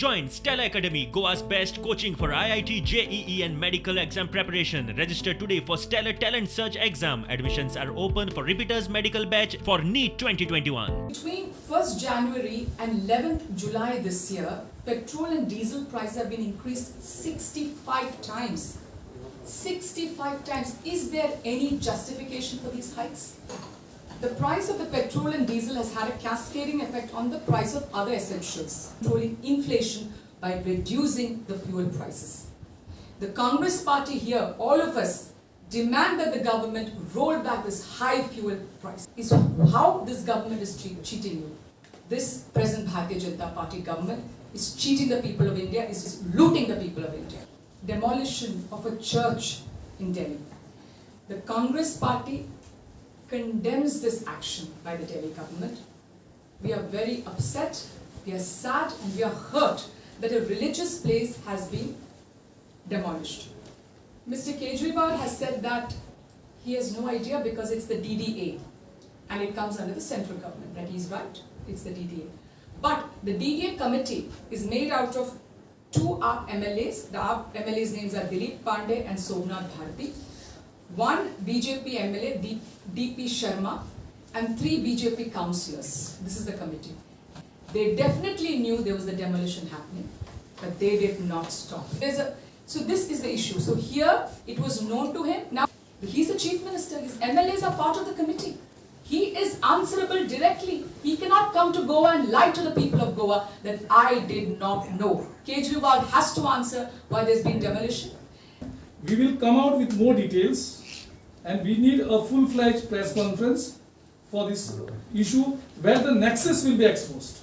Join Stella Academy, Goa's best coaching for IIT, JEE and medical exam preparation. Register today for Stellar Talent Search exam. Admissions are open for repeaters medical batch for NEET 2021. Between 1st January and 11th July this year, petrol and diesel prices have been increased 65 times. 65 times. Is there any justification for these hikes? The price of the petrol and diesel has had a cascading effect on the price of other essentials, controlling inflation by reducing the fuel prices. The Congress party here, all of us, demand that the government roll back this high fuel price. Is how this government is cheating you. This present Bharatiya Janata Party government is cheating the people of India, is looting the people of India. Demolition of a church in Delhi. The Congress party condemns this action by the Delhi government. We are very upset, we are sad and we are hurt that a religious place has been demolished. Mr. Kejriwal has said that he has no idea because it's the DDA and it comes under the central government. That he's right, it's the DDA. But the DDA committee is made out of two AAP MLAs. The AAP MLAs' names are Dilip Pandey and Somnath Bharati. One BJP MLA, DP Sharma, and 3 BJP councillors. This is the committee. They definitely knew there was a demolition happening, but they did not stop. So this is the issue. So here, it was known to him. Now, he's the chief minister. His MLAs are part of the committee. He is answerable directly. He cannot come to Goa and lie to the people of Goa that I did not know. Kejriwal has to answer why there's been demolition. We will come out with more details and we need a full-fledged press conference for this issue where the nexus will be exposed.